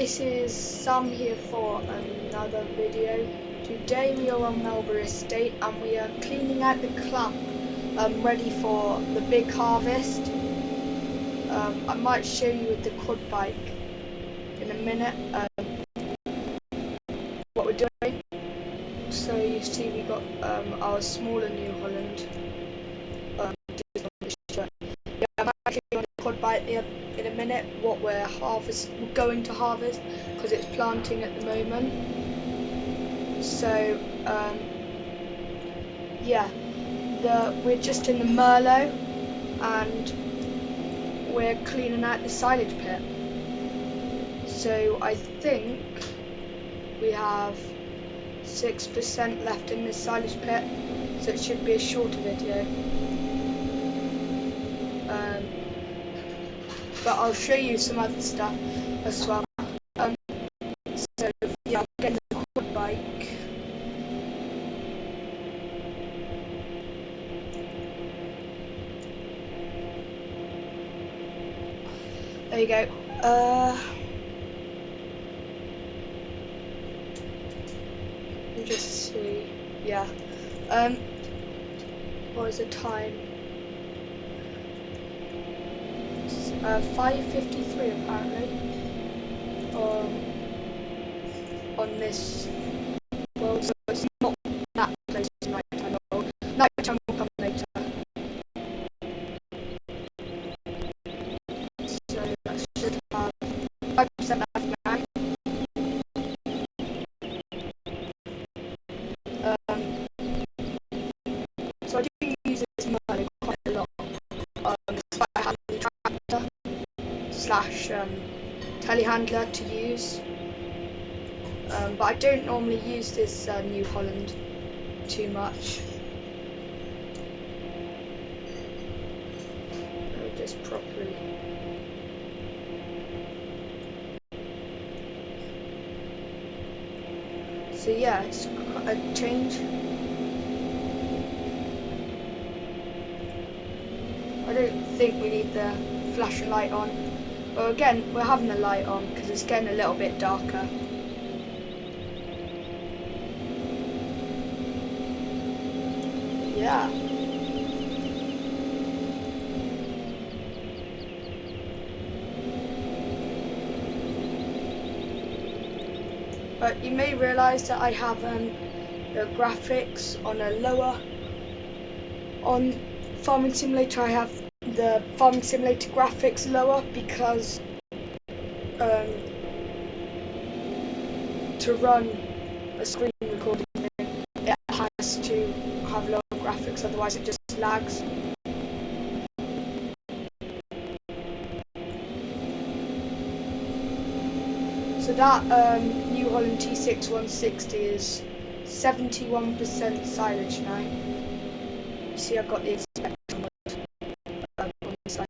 this is Sam here for another video. Today we are on Melbury Estate and we are cleaning out the clamp ready for the big harvest. I might show you with the quad bike in a minute what we're doing. So you see we got our smaller New Holland. I'm actually on a quad bike in a minute what we're going to harvest because it's planting at the moment. So yeah, we're just in the Merlot and we're cleaning out the silage pit. So I think we have 6% left in the silage pit, so it should be a shorter video. But I'll show you some other stuff as well. So yeah, I'll get the quad bike. There you go. Let me just see. Yeah. What is the time? 5:53 apparently. On this. Well, so it's not that close to night time. Night time will come later. So that should have 5% left now. So I do use this Merlot quite a lot. Despite having the tractor / telehandler to use. But I don't normally use this New Holland too much. Just properly. So yeah, it's quite a change. I don't think we need the flashing light on. But again, we're having the light on because it's getting a little bit darker. Yeah. But you may realise that I have the graphics on a lower. On Farming Simulator I have the Farming Simulator graphics lower because to run a screen recording thing it has to have lower graphics, otherwise it just lags. So that New Holland T6 160 is 71% silage now. You see I've got the inspector mode on the side.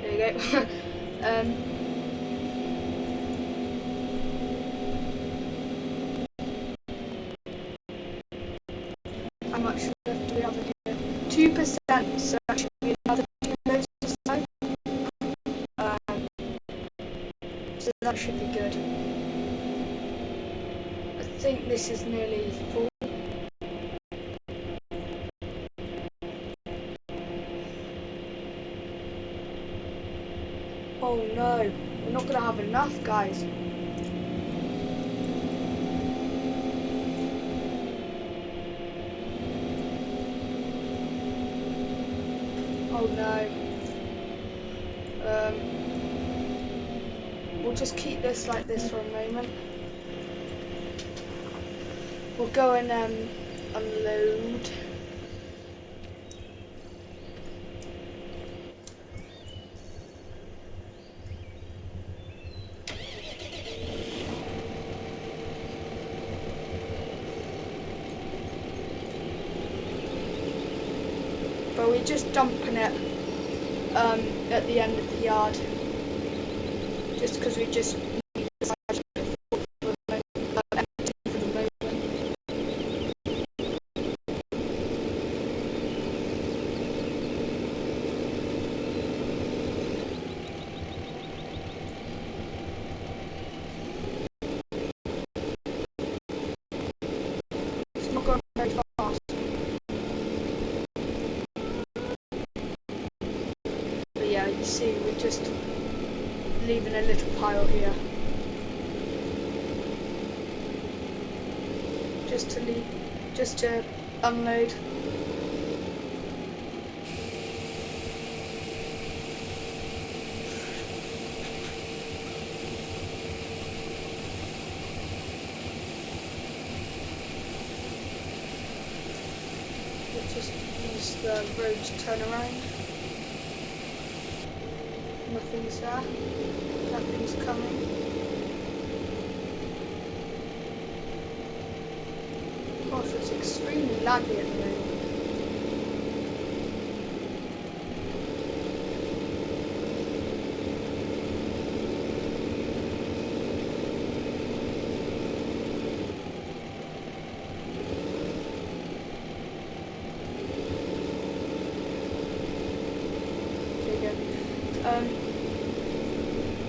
There you go. How much left do we have in here? 2%, so that should be another 2 loads or so. So that should be good. I think this is nearly full. Oh no, we're not going to have enough, guys. Oh no. We'll just keep this like this for a moment. We'll go and unload. we're just dumping it at the end of the yard, just because we just need the silage pit for the empty for the moment. It's not going very fast. But yeah, you see, we're just leaving a little pile here. Just to unload. We'll just use the road to turn around. Nothing's there. Nothing's coming. Gosh, it's extremely laggy at the moment.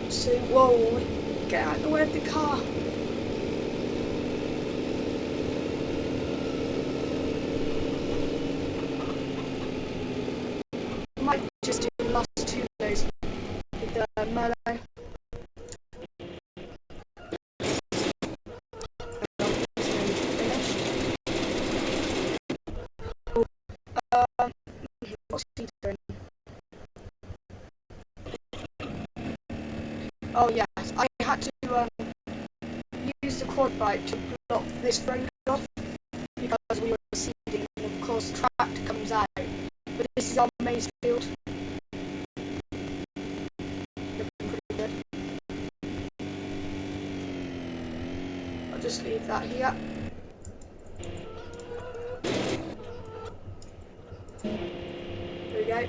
So, whoa, get out of the way of the car. I might just do the last two of those with the Merlot. What's he doing? Oh yes, I had to use the quad bike to block this road off because we were seeding, and of course tractor comes out. But this is our maize field. Looking pretty good. I'll just leave that here. There we go.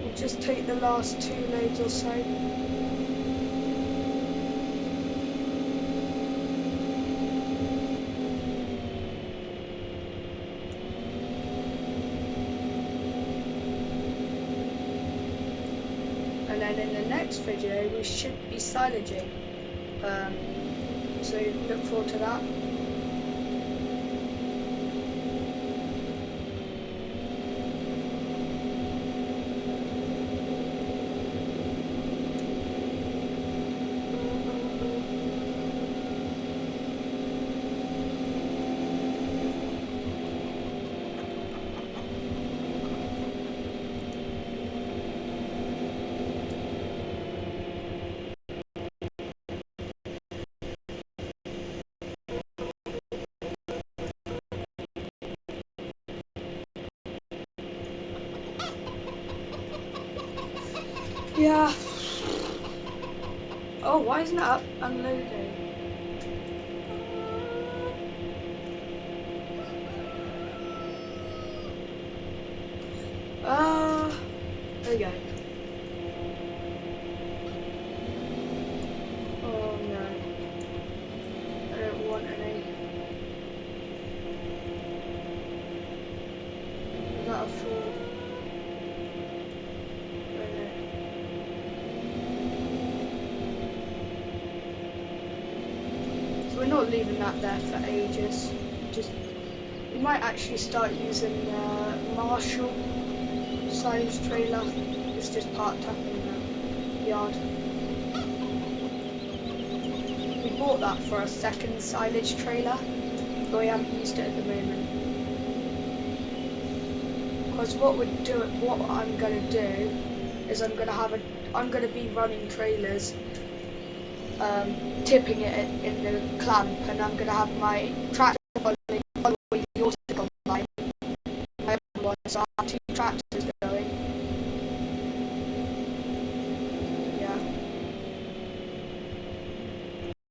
We'll just take the last 2 loads or so. And then in the next video we should be silaging. So look forward to that. Yeah. Oh, why isn't it up unloading? There we go. Oh no. I don't want any. Is that a full? We're not leaving that there for ages. We might actually start using Marshall silage trailer. It's just parked up in the yard. We bought that for a second silage trailer, but we haven't used it at the moment. Because what I'm gonna do is I'm gonna be running trailers. Tipping it in the clamp, and I'm going to have my tractor